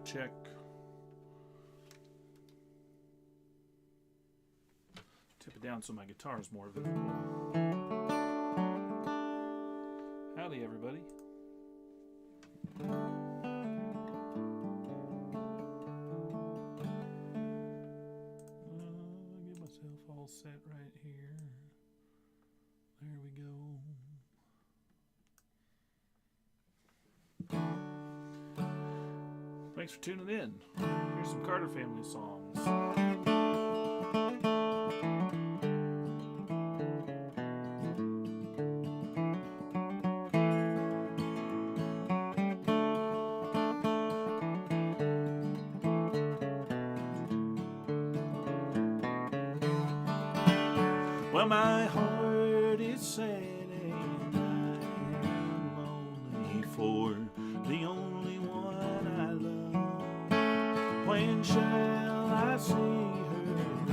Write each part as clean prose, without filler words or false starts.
check. Tip it down so my guitar is more visible. Howdy, everybody. Get myself all set right here. There we go. Thanks for tuning in. Here's some Carter family songs. Well, my heart is sad and I am lonely for the only one I love. When shall I see her?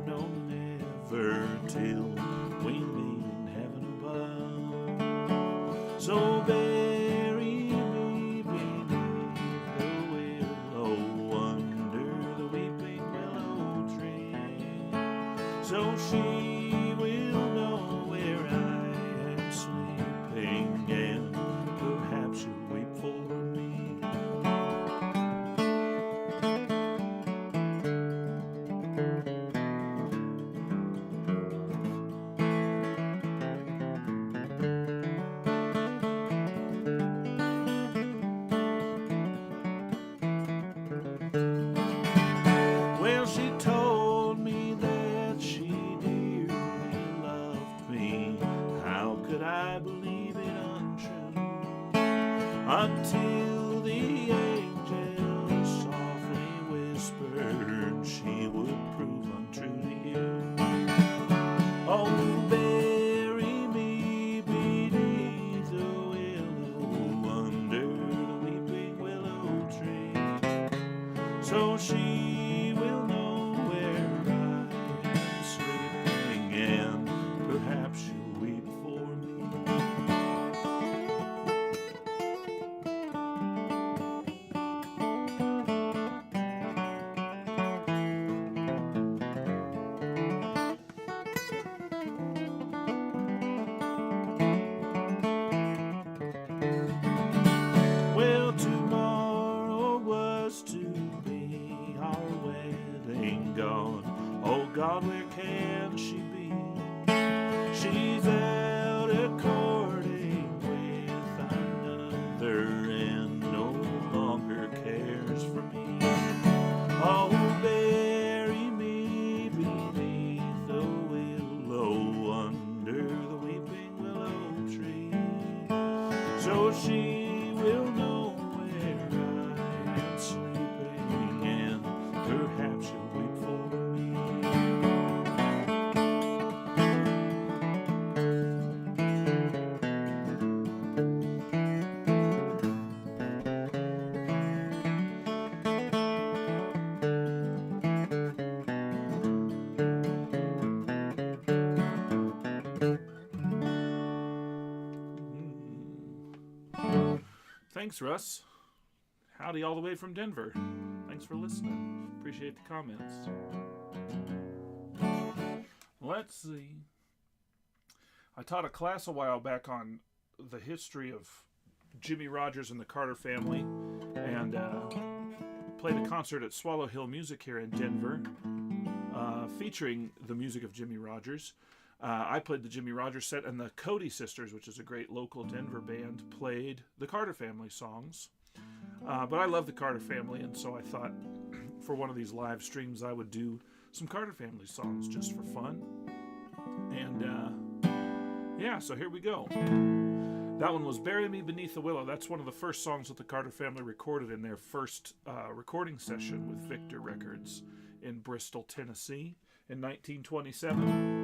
No, never till we meet in heaven above. So bury me beneath the willow under the weeping willow tree, so she will know where I am sleeping, and perhaps she'll weep for me. Well, she told me that she dearly loved me. How could I believe it untrue? Until the angel softly whispered she would prove untrue to you. Oh, bury me beneath the willow under the weeping willow tree, so she will know where I am sleeping, and perhaps she'll weep for me. Well, tomorrow was to be our wedding gone. Oh God, where can she be? She's out a-courting with another and no longer cares for me. Oh, bury me beneath the willow under the weeping willow tree, so she will know where I am sleeping, and perhaps she'll weep for me. Thanks, Russ. Howdy all the way from Denver. Thanks for listening. Appreciate the comments. Let's see. I taught a class a while back on the history of Jimmie Rodgers and the Carter family, and played a concert at Swallow Hill Music here in Denver, featuring the music of Jimmie Rodgers. I played the Jimmie Rodgers set, and the Cody Sisters, which is a great local Denver band, played the Carter family songs. But I love the Carter family, and so I thought for one of these live streams I would do some Carter family songs just for fun. And yeah, so here we go. That one was Bury Me Beneath the Willow. That's one of the first songs that the Carter family recorded in their first recording session with Victor Records in Bristol, Tennessee in 1927.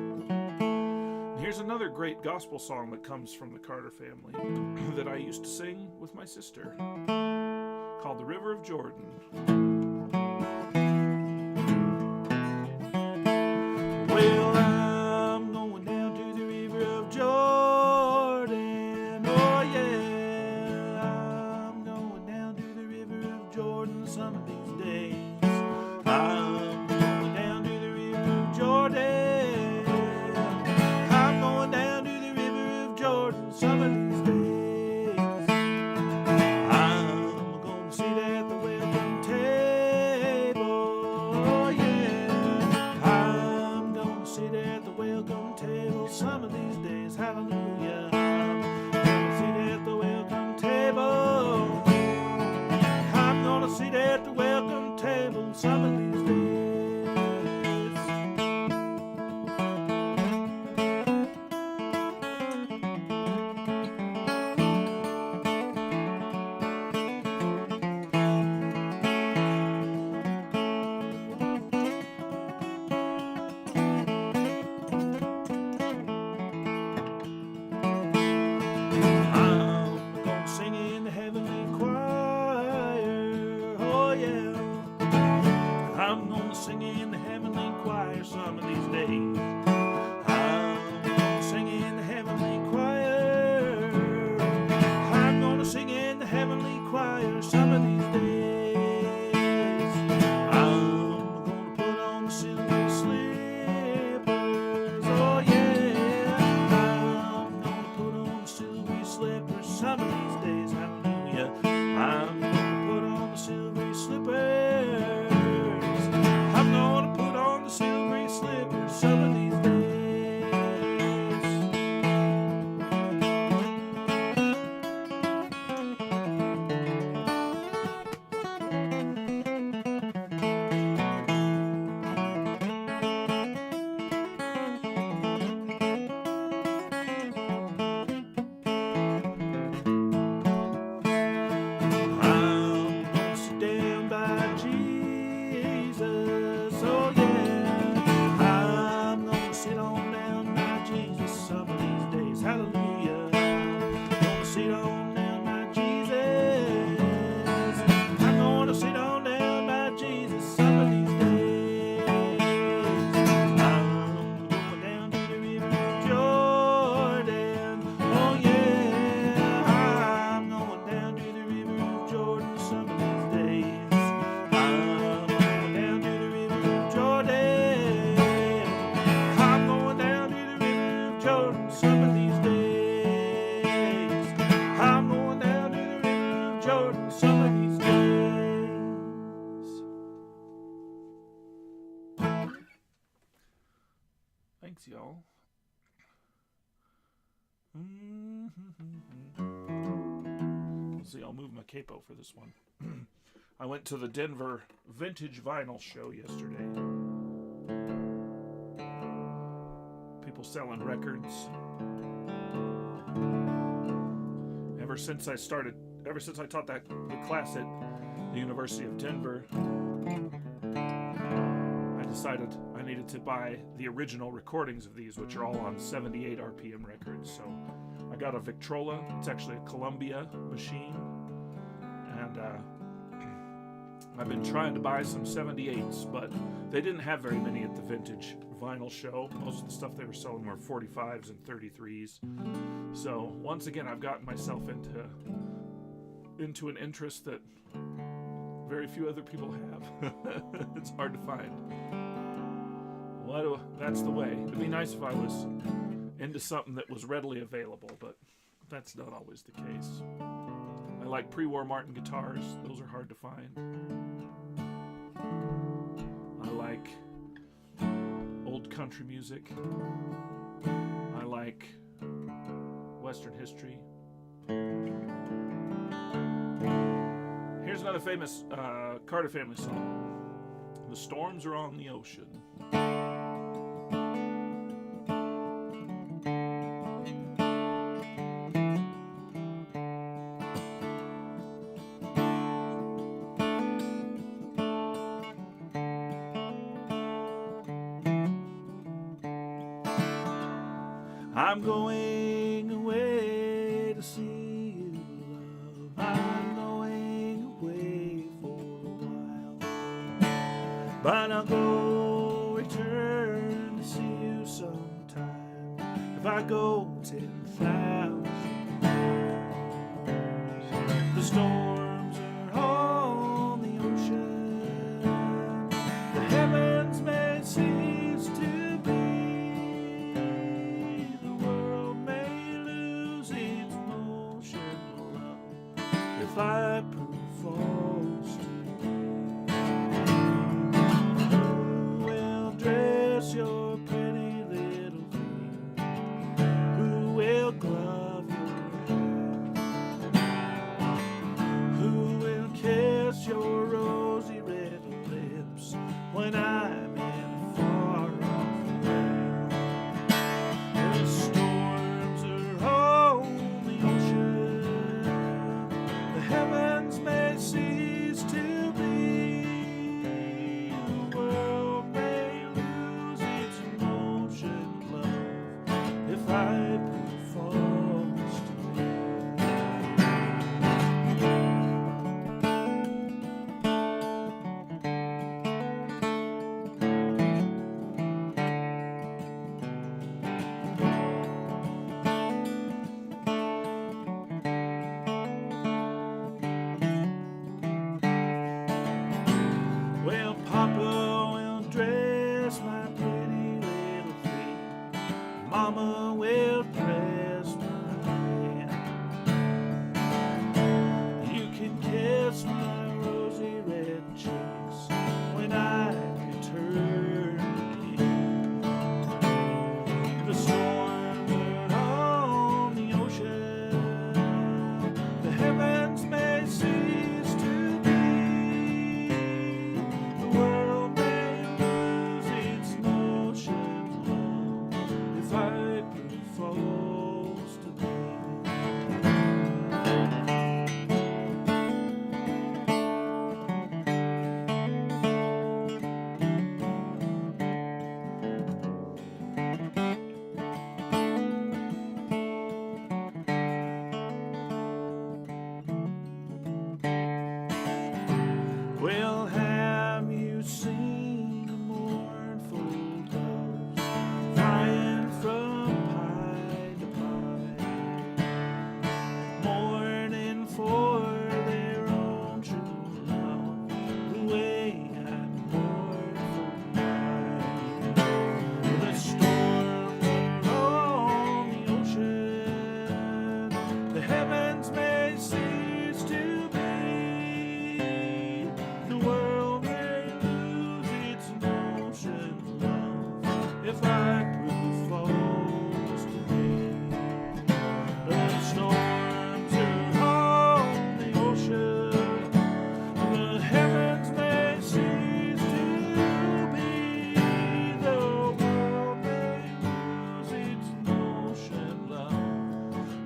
Here's another great gospel song that comes from the Carter family that I used to sing with my sister, called The River of Jordan. Well, I'm going down to the river of Jordan. Oh yeah, I'm going down to the river of Jordan. at the welcome table some of these days. Hallelujah. I'm gonna sit at the welcome table. I'm gonna sit at the welcome table some of these days. Sing in the heavenly choir some of these days. I'm gonna sing in the heavenly choir. I'm gonna sing in the heavenly choir some of these days. I'm gonna put on the silver slippers. Oh yeah. I'm gonna put on the silver slippers some of these days. Hallelujah. I'm gonna put on the silver slippers. Silvery slippers some of these days. I'm gonna sit down by Jesus. Oh yeah. Sit on down by Jesus some of these days. Hallelujah. Gonna sit on down by Jesus. I'm gonna sit on down by Jesus some of these days. I'm going down to the river of Jordan. Oh yeah. I'm going down to the river of Jordan some of these days. I'm going down to the river of Jordan. Some of these days, I'm going down to the river of Jordan some of these days. Thanks, y'all. Let's see, I'll move my capo for this one. I went to the Denver Vintage Vinyl show yesterday. People selling records. Ever since I taught the class at the University of Denver, I decided I needed to buy the original recordings of these, which are all on 78 RPM records. So I got a Victrola. It's actually a Columbia machine, and I've been trying to buy some 78s, but they didn't have very many at the Vintage Vinyl show. Most of the stuff they were selling were 45s and 33s. So once again, I've gotten myself into an interest that very few other people have. It's hard to find. That's the way. It'd be nice if I was into something that was readily available, but that's not always the case. I like pre-war Martin guitars. Those are hard to find. I like old country music. I like Western history. Here's another famous Carter family song. The storms are on the ocean. I'm going away to see you, love. I'm going away for a while, but I'll go return to see you sometime. If I go 10,000 years, the storms are on the ocean. The heavens may cease to be. If I prove false to you, who will dress your pretty lips?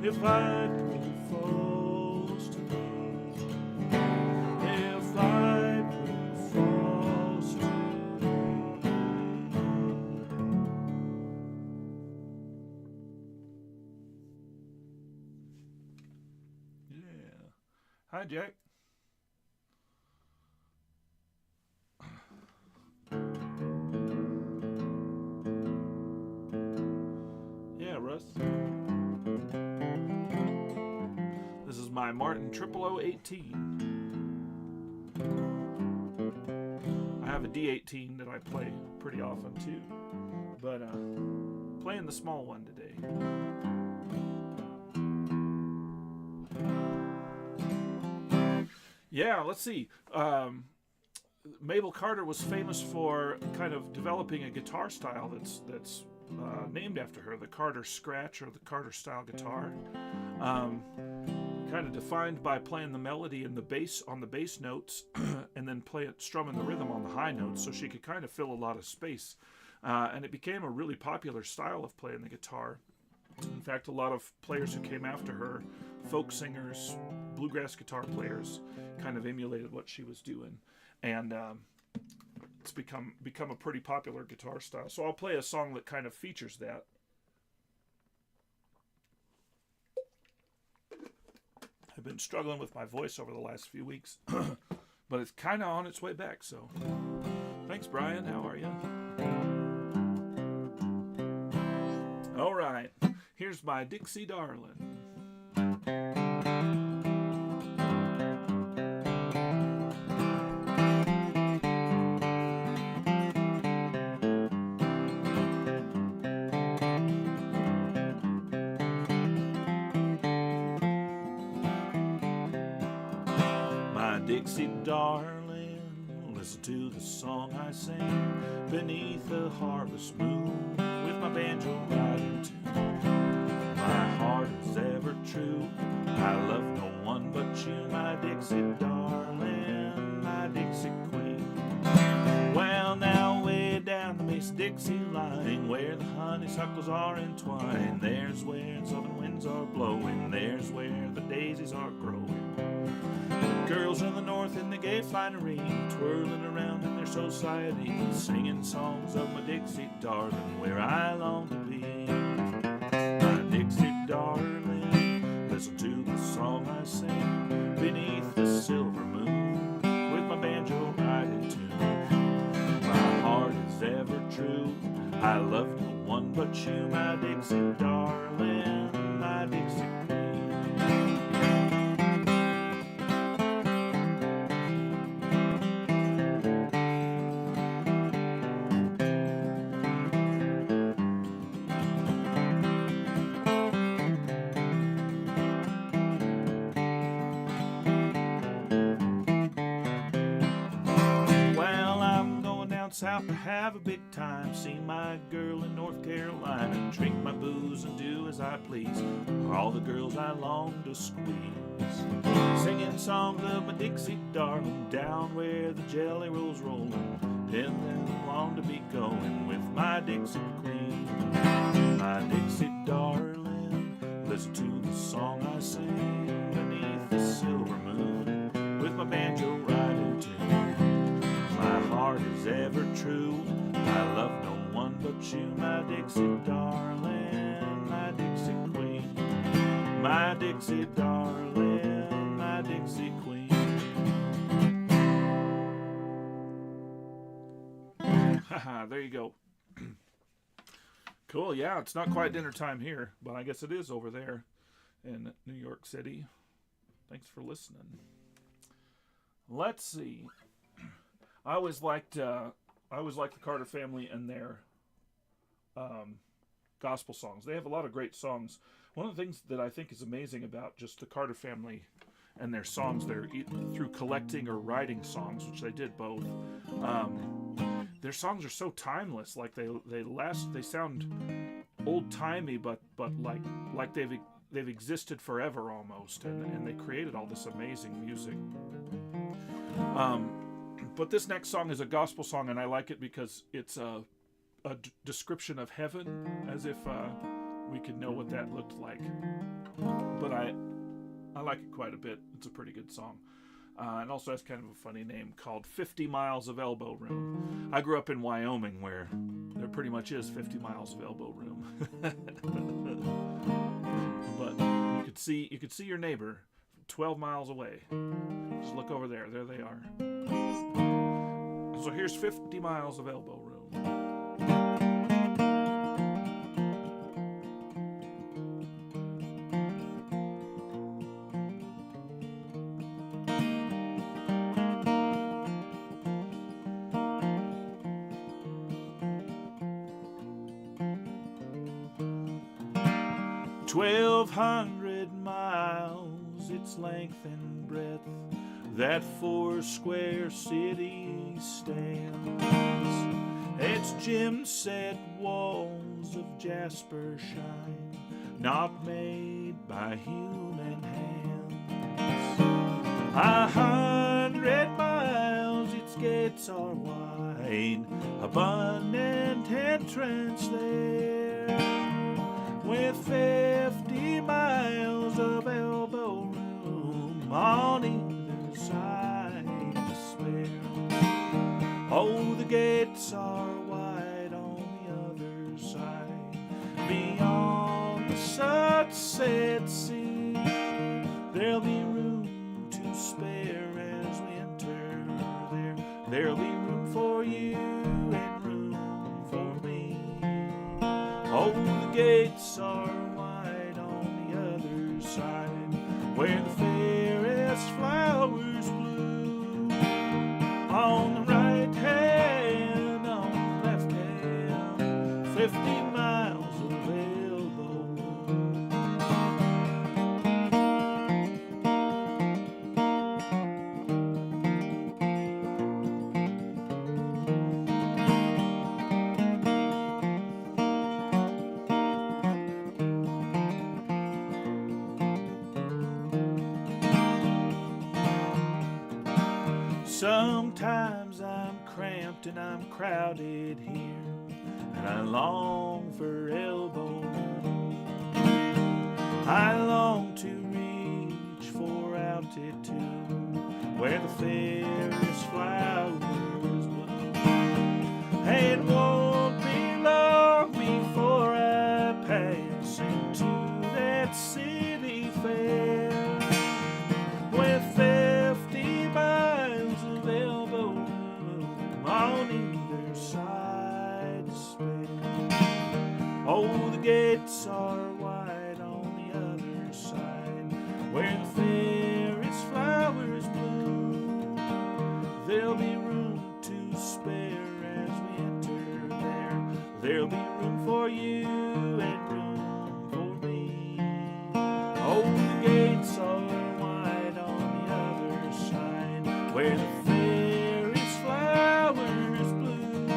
if I prove false to thee, if I prove false to thee. Yeah. Hi, Jack. Yeah, Russ. This is my Martin 0018. I have a D18 that I play pretty often too, but playing the small one today. Yeah, let's see. Maybelle Carter was famous for kind of developing a guitar style that's named after her, the Carter Scratch or the Carter style guitar. Kind of defined by playing the melody in the bass on the bass notes and then strumming the rhythm on the high notes, so she could kind of fill a lot of space. And it became a really popular style of playing the guitar. In fact, a lot of players who came after her, folk singers, bluegrass guitar players, kind of emulated what she was doing. And it's become a pretty popular guitar style. So I'll play a song that kind of features that. I've been struggling with my voice over the last few weeks, but it's kind of on its way back. So thanks, Brian. How are you? All right. Here's my Dixie Darling. Dixie darling, listen to the song I sing beneath the harvest moon with my banjo riding tune. My heart is ever true, I love no one but you, my Dixie darling, my Dixie queen. Well, now way down the Miss Dixie line, where the honeysuckles are entwined, there's where the southern winds are blowing, there's where the daisies are growing. The girls in the north in the gay finery, twirling around in their society, singing songs of my Dixie darling, where I long to be. My Dixie darling, listen to the song I sing beneath the silver moon with my banjo riding tune. My heart is ever true, I love no one but you, my Dixie darling, my Dixie queen. South to have a big time, see my girl in North Carolina, drink my booze and do as I please, all the girls I long to squeeze, singing songs of my Dixie darling, down where the jelly rolls rolling, and then long to be going with my Dixie queen. My Dixie darling, listen to the song I sing beneath the silver moon with my banjo riding tune. My heart is ever true, I love no one but you, my Dixie darling, my Dixie queen. My Dixie darling, my Dixie queen. Haha, there you go. Cool, yeah, it's not quite dinner time here, but I guess it is over there in New York City. Thanks for listening. Let's see. I always liked the Carter family and their gospel songs. They have a lot of great songs. One of the things that I think is amazing about just the Carter family and their songs, they're through collecting or writing songs, which they did both. Their songs are so timeless. Like they sound old timey, but like they've existed forever almost, and they created all this amazing music. But this next song is a gospel song, and I like it because it's a description of heaven, as if we could know what that looked like. But I like it quite a bit. It's a pretty good song. And also has kind of a funny name called 50 Miles of Elbow Room. I grew up in Wyoming where there pretty much is 50 miles of elbow room. But you could see your neighbor 12 miles away. Just look over there. There they are. So here's 50 miles of elbow room. 1,200 miles, its length and breadth, that 4 square city stands. Its gem-set walls of jasper shine, not made by human hands. 100 miles, its gates are wide, abundant entrance there. With 50 miles of elbow room on either side to spare. Oh, the gates are wide on the other side, beyond the sunset sea. There'll be room to spare as we enter there. There'll be room for you and room for me. Oh, the gates are wide on the other side, where the fairest flowers bloom. On the right hand, on the left hand, 50 miles of elbow room. Sometimes I'm cramped and I'm crowded here, and I long for elbow room. I long to reach for altitude, where the fairest flowers bloom. And won't be long before I pass into that city fair, with 50 miles of elbow room on either side to spare. Oh, the gates are wide on the other side, where the fairest flowers bloom. There'll be room to spare as we enter there. There'll be room for you and room for me. Oh, the gates are wide on the other side, where the fairest flowers bloom.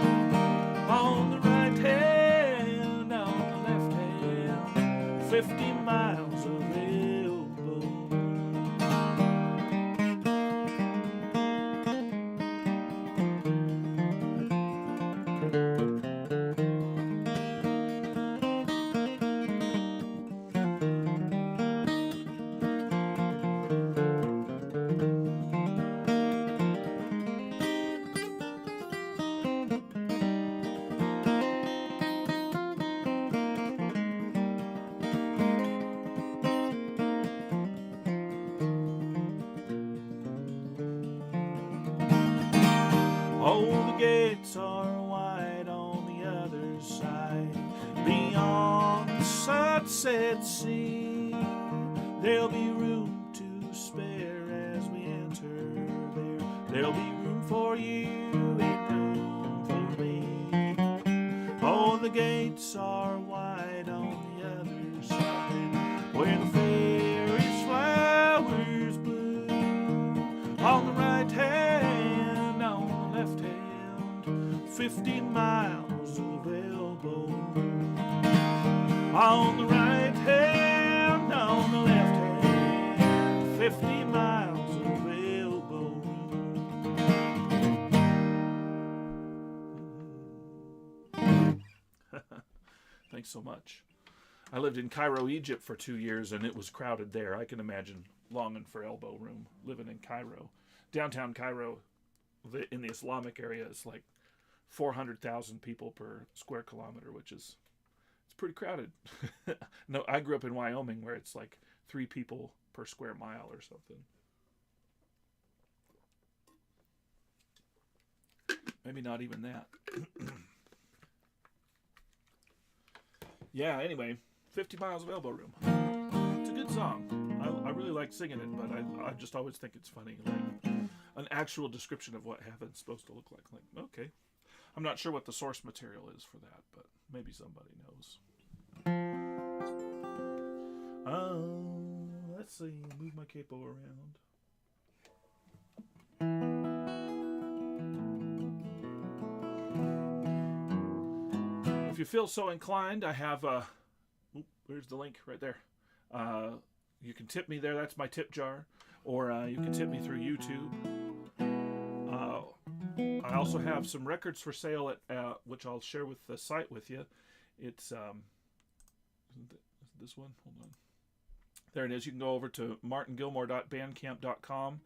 On the right hand, on the left hand, 50 miles of elbow room. Oh, the gates are wide on the other side, beyond the sunset sea. There'll be room to spare as we enter there. There'll be room for you and room for me. Oh, the gates are wide on the other side, where the fairest flowers bloom. On the right hand, on the left hand, 50 miles of elbow room. On the right hand, on the left hand, 50 miles of elbow room. Thanks so much. I lived in Cairo, Egypt for 2 years, and it was crowded there. I can imagine longing for elbow room living in Cairo. Downtown Cairo, in the Islamic area, is like 400,000 people per square kilometer, which is it's pretty crowded. No, I grew up in Wyoming where it's like 3 people per square mile or something. Maybe not even that. Yeah, anyway, 50 Miles of Elbow Room. It's a good song. I really like singing it, but I just always think it's funny. Like an actual description of what heaven's supposed to look like. Like, okay. I'm not sure what the source material is for that, but maybe somebody knows. Let's see. Move my capo around. If you feel so inclined, I have where's the link? Right there. You can tip me there. That's my tip jar. Or you can tip me through YouTube. I also have some records for sale at which I'll share with the site with you. It's this one. Hold on. There it is. You can go over to martingilmore.bandcamp.com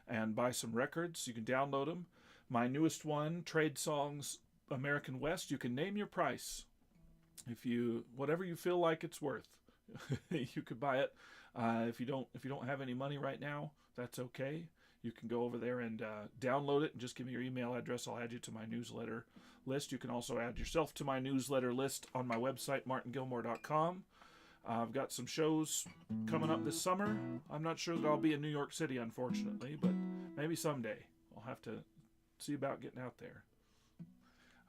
and buy some records. You can download them. My newest one, Trade Songs American West. You can name your price. Whatever you feel like it's worth, you could buy it. If you don't have any money right now, that's okay. You can go over there and download it and just give me your email address. I'll add you to my newsletter list. You can also add yourself to my newsletter list on my website, martingilmore.com. I've got some shows coming up this summer. I'm not sure that I'll be in New York City, unfortunately, but maybe someday. I'll have to see about getting out there.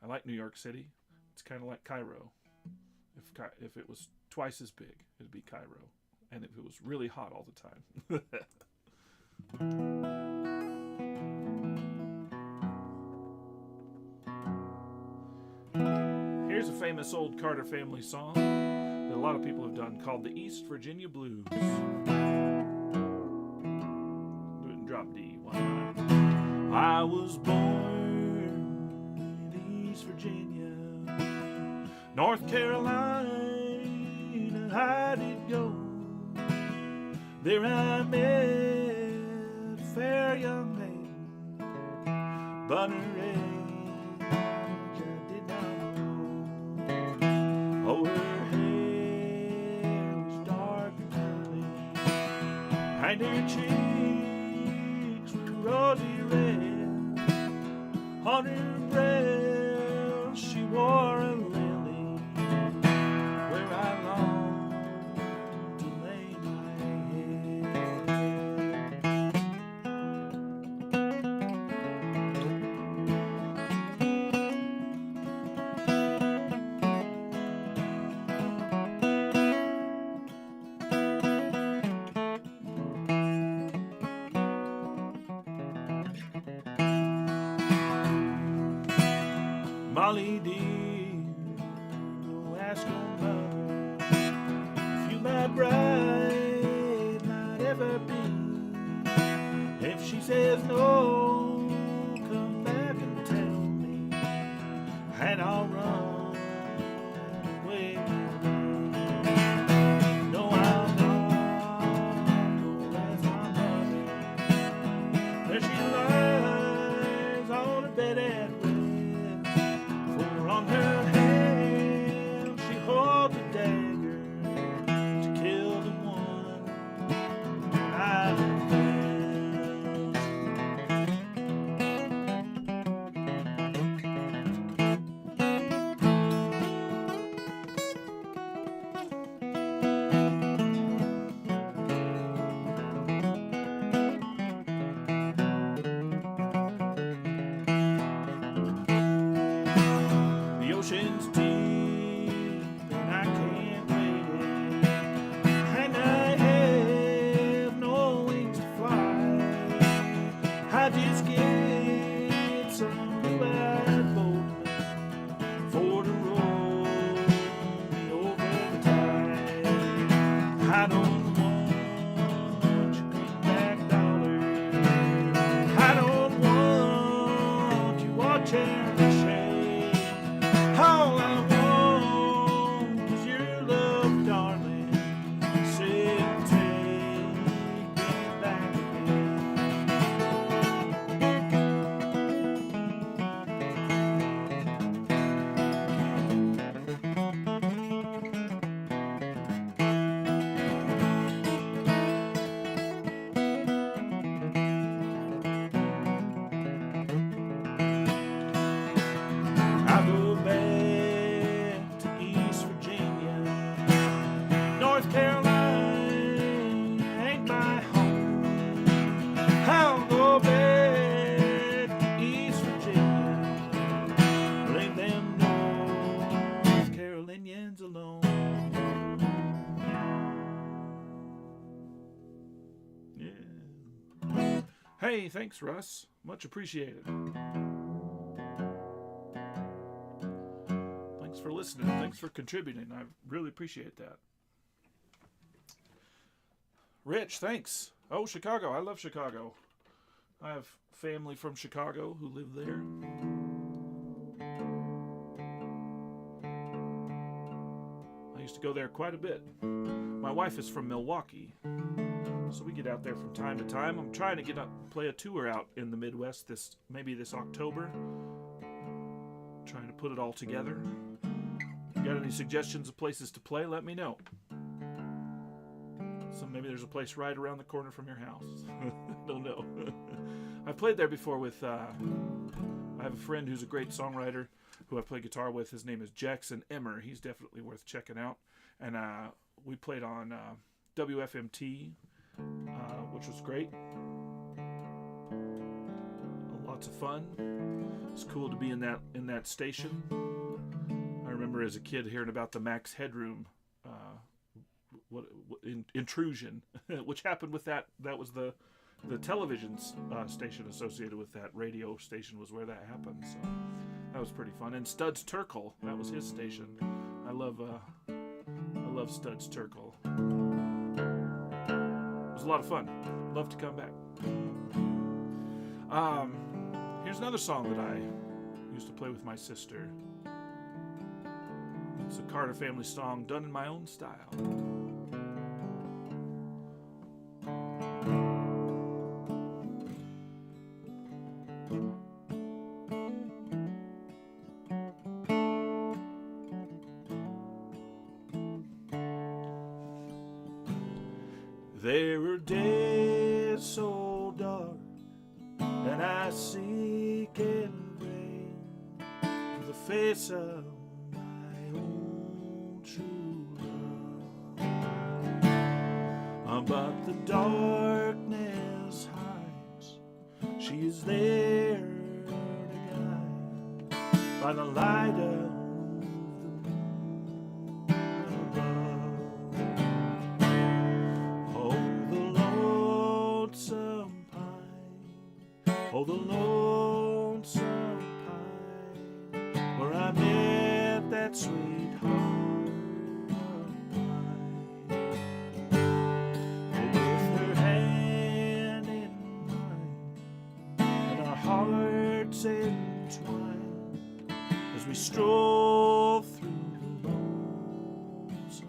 I like New York City. It's kind of like Cairo. If it was twice as big, it'd be Cairo. And if it was really hot all the time. Here's a famous old Carter family song that a lot of people have done called the East Virginia Blues. Do it in drop D one time. I was born in East Virginia, North Carolina, I did go. There I met a fair young maiden, but her age I did not know. Oh, her hair was dark and curly, and her cheeks were rosy red. On her breast she wore a lily, where I longed to lay my Molly dear, go ask your mother if you my bride might ever be. If she says no, come back and tell me, and I'll run away. No, I'll not go ask my mother. There she lies on a bed at rest. On her hand she holds a dagger to kill the one I love best. Yeah. Hey, thanks, Russ. Much appreciated. Thanks for listening. Thanks for contributing. I really appreciate that. Rich, thanks. Oh, Chicago. I love Chicago. I have family from Chicago who live there. I used to go there quite a bit. My wife is from Milwaukee, so we get out there from time to time. I'm trying to play a tour out in the Midwest maybe this October. Trying to put it all together. Got any suggestions of places to play? Let me know. So maybe there's a place right around the corner from your house. Don't know. I've played there before with, I have a friend who's a great songwriter who I play guitar with. His name is Jackson Emmer. He's definitely worth checking out. And we played on WFMT, which was great. Lots of fun. It's cool to be in that station. I remember as a kid hearing about the Max Headroom intrusion, which happened with that. That was the television station associated with that radio station was where that happened. So that was pretty fun. And Studs Terkel, that was his station. I love Studs Terkel. It was a lot of fun. Love to come back. Here's another song that I used to play with my sister. It's a Carter family song done in my own style. There were days so dark, and I seek in vain the face of my own true love. But the darkness hides, she is there to guide by the light of the moon above. Oh, the lonesome pine, oh, the lonesome pine, where I met that sweetheart of mine. Oh, with her hand in mine, and our hearts entwined, as we stroll through the lonesome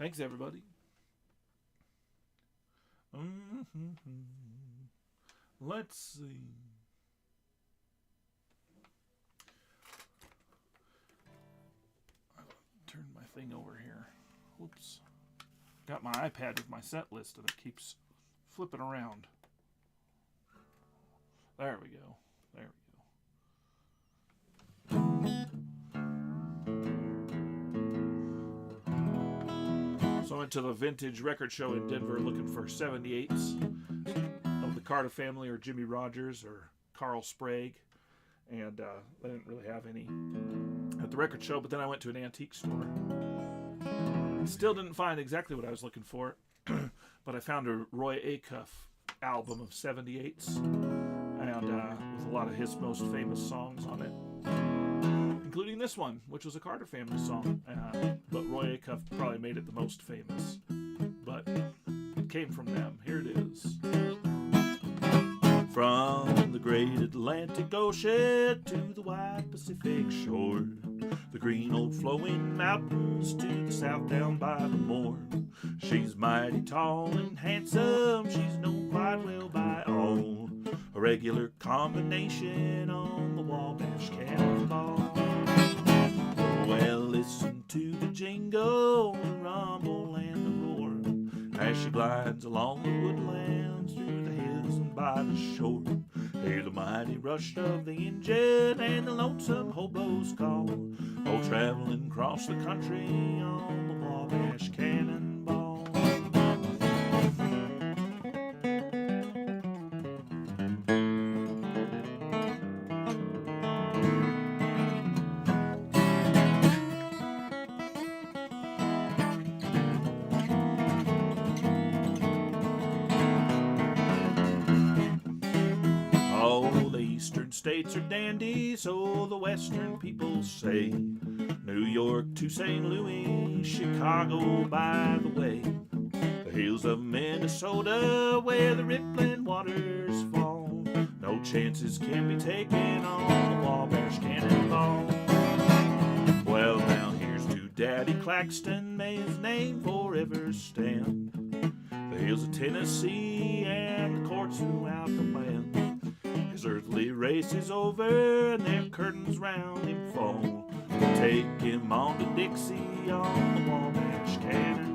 Thanks, everybody. Let's see. I'll turn my thing over here. Whoops. Got my iPad with my set list and it keeps flipping around. There we go. There we go. So I went to the vintage record show in Denver looking for 78s of the Carter family or Jimmie Rodgers or Carl Sprague. And they didn't really have any at the record show, but then I went to an antique store. Still didn't find exactly what I was looking for, but I found a Roy Acuff album of 78s, and with a lot of his most famous songs on it, including this one, which was a Carter family song, but Roy Acuff probably made it the most famous, but it came from them. Here it is. From the great Atlantic Ocean to the wide Pacific shore, the green old flowing mountains to the south down by the moor. She's mighty tall and handsome, she's known quite well by all. A regular combination on the Wabash Cannonball. Well, listen to the jingle, the rumble, and the roar as she glides along the woodlands through the hills and by the shore. Hear the mighty rush of the engine and the lonesome hobo's call, all traveling across the country on the Wabash Cannonball. States are dandy, so the western people say. New York to St. Louis, Chicago by the way. The hills of Minnesota where the rippling waters fall. No chances can be taken on the Wabash Cannonball. Well, now here's to Daddy Claxton, may his name forever stand. The hills of Tennessee and the courts throughout the land. His earthly race is over and their curtains round him fall. We'll take him on to Dixie on the Wabash Cannonball.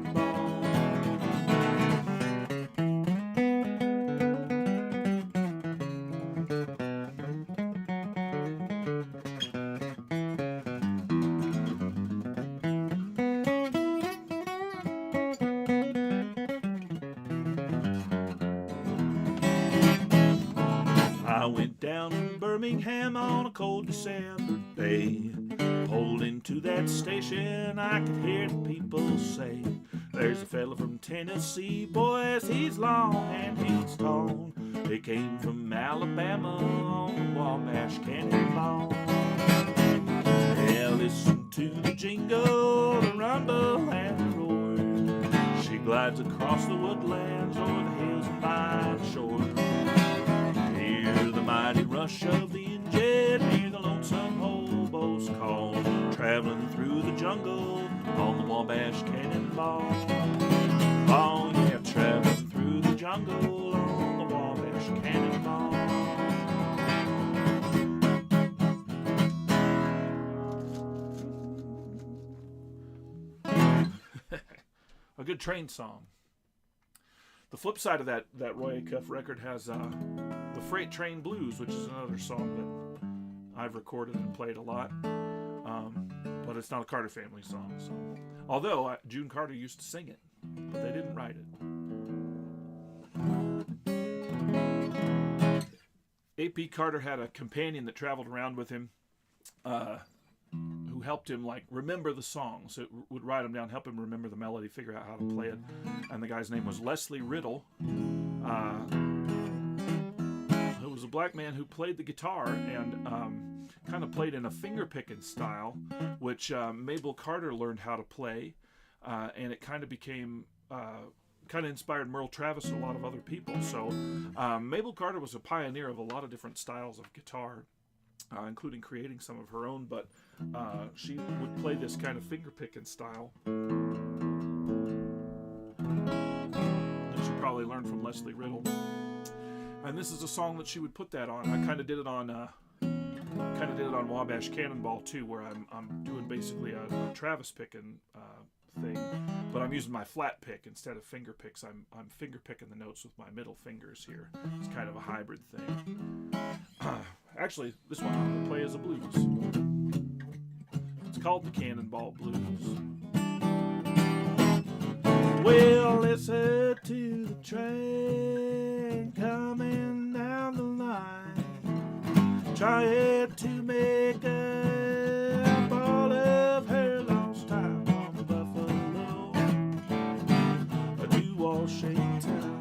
I went down to Birmingham on a cold December day. Pulled into that station, I could hear the people say, there's a fella from Tennessee, boys, he's long and he's tall. He came from Alabama on the Wabash Cannonball. Yeah, listen to the jingle, the rumble, and the roar. She glides across the woodlands over the hills and by the shore. Hear the mighty rush of the engine, hear the lonesome hobo's call, traveling through the jungle on the Wabash Cannonball. Oh yeah, traveling through the jungle on the Wabash Cannonball. A good train song. The flip side of that Roy Acuff record has the Freight Train Blues, which is another song that I've recorded and played a lot, but it's not a Carter family song. So, although June Carter used to sing it, but they didn't write it. A.P. Carter had a companion that traveled around with him, who helped him remember the songs. It would write them down, help him remember the melody, figure out how to play it. And the guy's name was Leslie Riddle. Who was a black man who played the guitar and kind of played in a finger-picking style, which Maybelle Carter learned how to play, and it kind of became kind of inspired Merle Travis and a lot of other people. So Maybelle Carter was a pioneer of a lot of different styles of guitar, including creating some of her own, but she would play this kind of finger-picking style. learned from Leslie Riddle. And this is a song that she would put that on. I kind of did it on Wabash Cannonball too, where I'm doing basically a Travis picking thing, but I'm using my flat pick instead of finger picks. I'm finger picking the notes with my middle fingers here. It's kind of a hybrid thing. Actually, this one I'm gonna play as a blues. It's called the Cannonball Blues. Well, listen to the train coming down the line, trying to make up all of her lost time from Buffalo to Washington.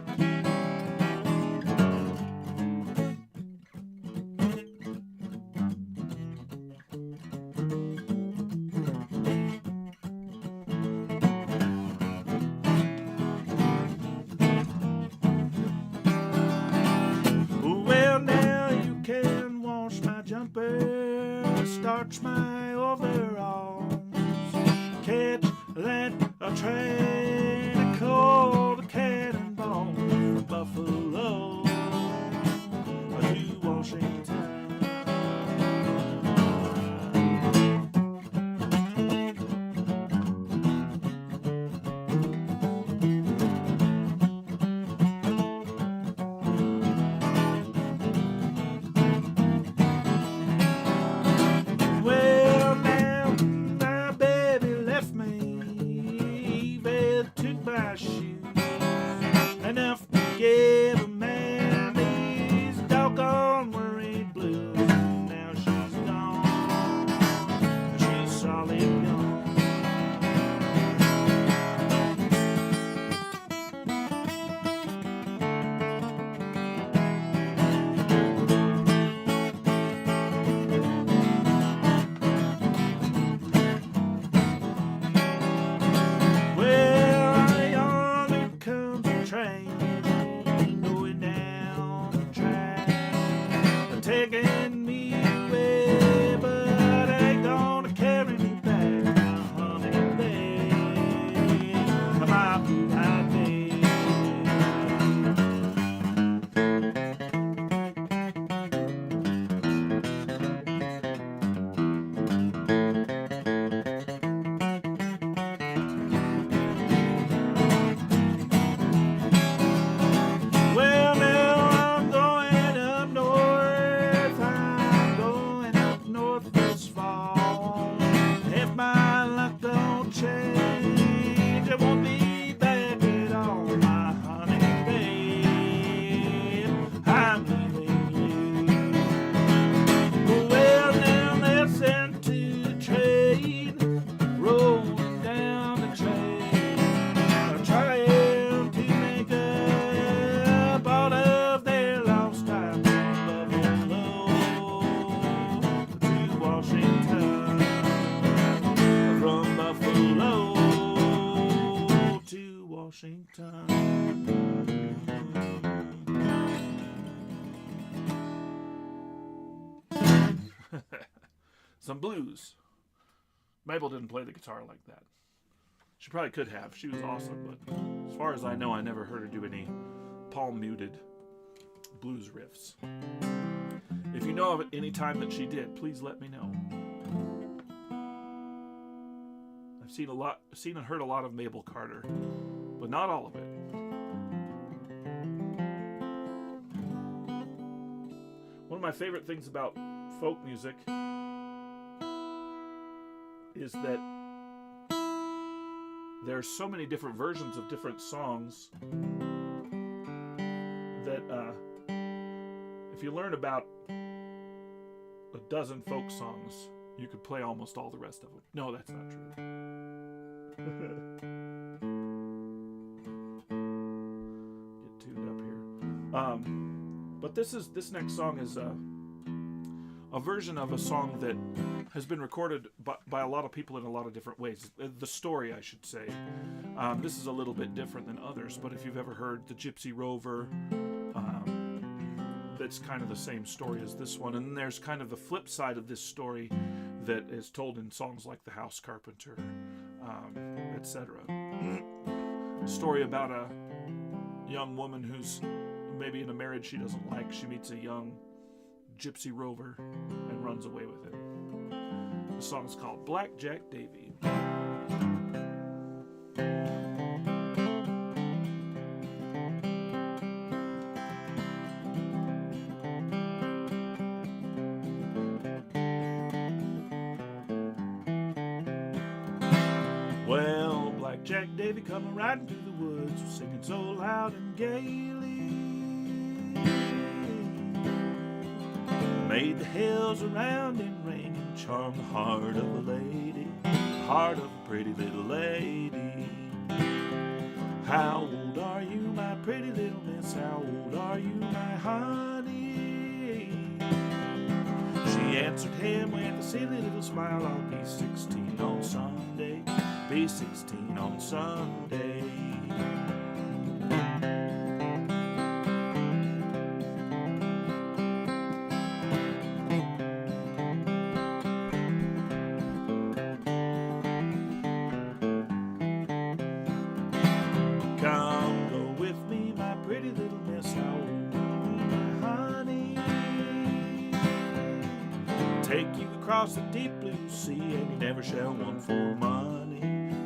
Starch my overalls, catch that a train called a Cannonball from Buffalo to Washington. Some blues. Maybelle didn't play the guitar like that. She probably could have. She was awesome, but as far as I know, I never heard her do any palm-muted blues riffs. If you know of any time that she did, please let me know. I've seen and heard a lot of Maybelle Carter, but not all of it. One of my favorite things about folk music is that there's so many different versions of different songs that if you learn about a dozen folk songs, you could play almost all the rest of them. No, that's not true. Get tuned up here. But this next song is a version of a song that has been recorded by a lot of people in a lot of different ways. The story, I should say. This is a little bit different than others, but if you've ever heard the Gypsy Rover, that's kind of the same story as this one. And then there's kind of the flip side of this story that is told in songs like The House Carpenter, etc. A story about young woman who's maybe in a marriage she doesn't like. She meets a young gypsy rover and runs away with him. The song is called Blackjack Davy. Well, Blackjack Davy coming riding through the woods, singing so loud and gaily, made the hills around him ring and charmed the heart of a lady, the heart of a pretty little lady. How old are you, my pretty little miss? How old are you, my honey? She answered him with a silly little smile, I'll be 16 on Sunday, be 16 on Sunday. Come go with me, my pretty little miss, how old are you, my honey? Take you across the deep blue sea, and you never shall want for money,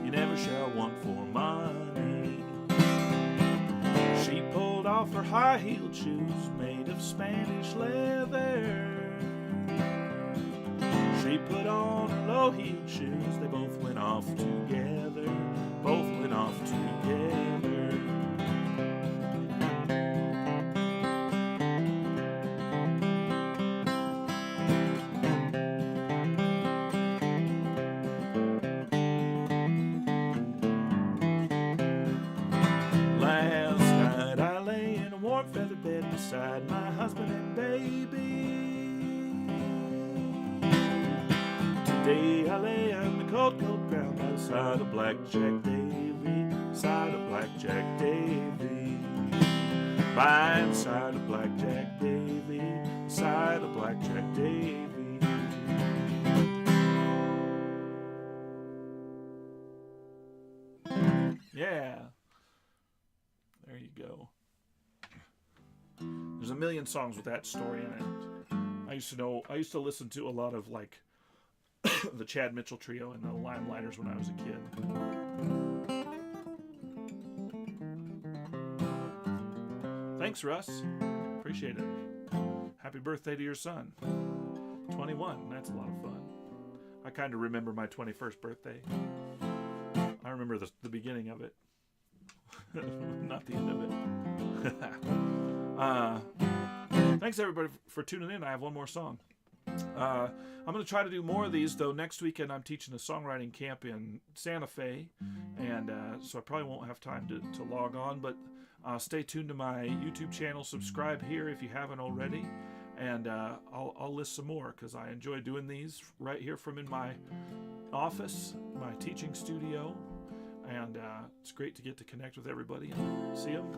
you never shall want for money. She pulled off her high-heeled shoes made of Spanish leather. She put on her low-heeled shoes, they both went off together, both went off together. Last night I lay in a warm feather bed beside my husband and baby. Today I lay on the cold, cold ground by the side of Blackjack Davy, side of Blackjack Davy. By the side of Blackjack Davy, side of Blackjack Davy. Yeah. There you go. There's a million songs with that story in it. I used to listen to a lot of like the Chad Mitchell Trio and the Limelighters when I was a kid. Thanks, Russ. Appreciate it. Happy birthday to your son. 21. That's a lot of fun. I kind of remember my 21st birthday. I remember the beginning of it. Not the end of it. Thanks, everybody, for tuning in. I have one more song. I'm going to try to do more of these, though. Next weekend, I'm teaching a songwriting camp in Santa Fe, and so I probably won't have time to log on, but stay tuned to my YouTube channel. Subscribe here if you haven't already, and I'll list some more because I enjoy doing these right here from in my office, my teaching studio, and it's great to get to connect with everybody and see them.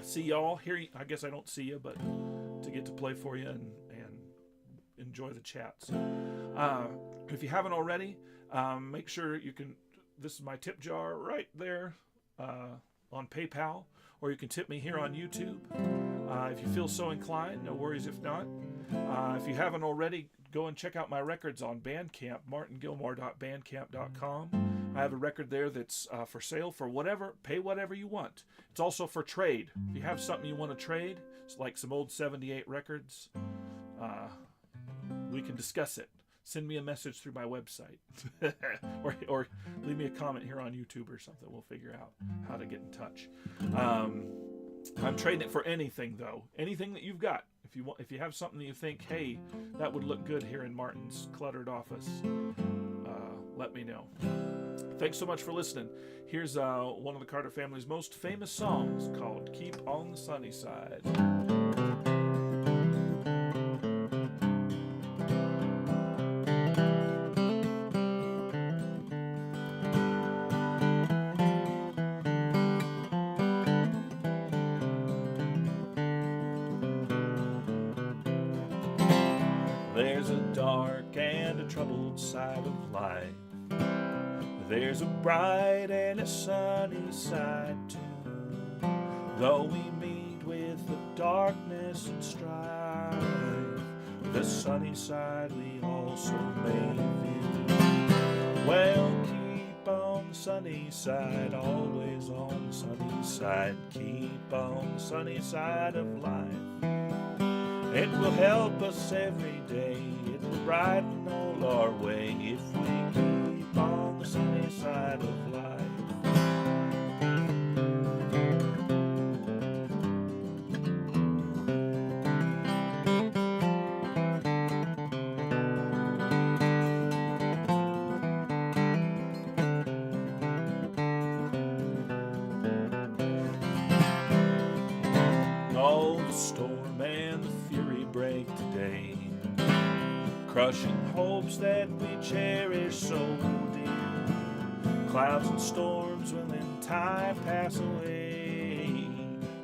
See y'all here. I guess I don't see you, but to get to play for you and enjoy the chats. If you haven't already, make sure you can. This is my tip jar right there on PayPal, or you can tip me here on YouTube if you feel so inclined. No worries if not. If you haven't already, go and check out my records on Bandcamp, martingilmore.bandcamp.com. I have a record there that's for sale for whatever, pay whatever you want. It's also for trade. If you have something you want to trade, it's like some old 78 records, we can discuss it. Send me a message through my website or leave me a comment here on YouTube or something. We'll figure out how to get in touch. I'm trading it for anything, though. Anything that you've got. If you have something that you think, hey, that would look good here in Martin's cluttered office, let me know. Thanks so much for listening. Here's one of the Carter family's most famous songs called Keep on the Sunny Side. There's a dark and a troubled side of life. There's a bright and a sunny side too. Though we meet with the darkness and strife, the sunny side we also may view. Well, keep on the sunny side, always on the sunny side. Keep on the sunny side of life. It will help us every day. It will brighten all our way if we keep on the sunny side of life. Oh, the storm and the fury break today, crushing hopes that we cherish so dear. Clouds and storms will in time pass away,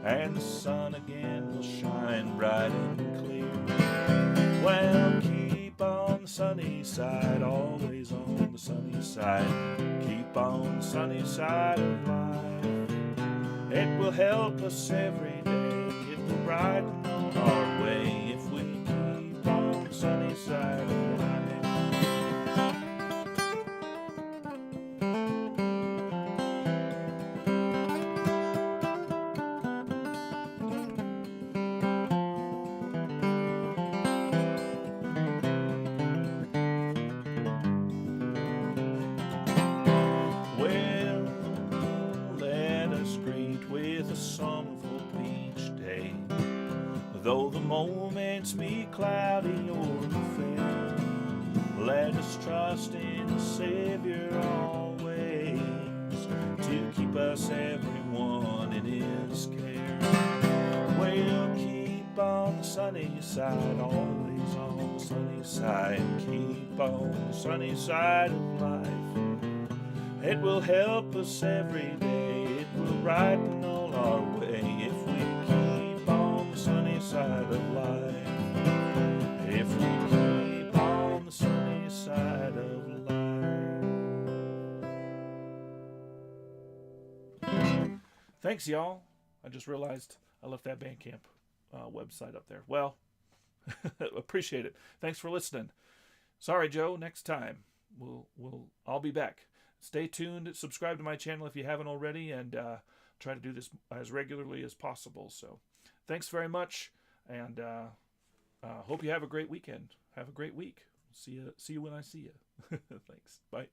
and the sun again will shine bright and clear. Well, keep on the sunny side, always on the sunny side. Keep on the sunny side of life. It will help us every day. It will brighten all our way if we keep on the sunny side of life. Well, let us greet with a song of hope each day. Though the moments be cloudy or fair, let us trust in the Savior always, to keep us everyone in His care. We'll keep on the sunny side, always on the sunny side. Keep on the sunny side of life. It will help us every day. It will brighten all our way if we keep on the sunny side of life. If we keep on the sunny side of life. Thanks, y'all. I just realized I left that Bandcamp website up there. Well, appreciate it. Thanks for listening. Sorry, Joe. Next time, I'll be back. Stay tuned. Subscribe to my channel if you haven't already, and try to do this as regularly as possible. So, thanks very much, and hope you have a great weekend. Have a great week. See you when I see you. Thanks. Bye.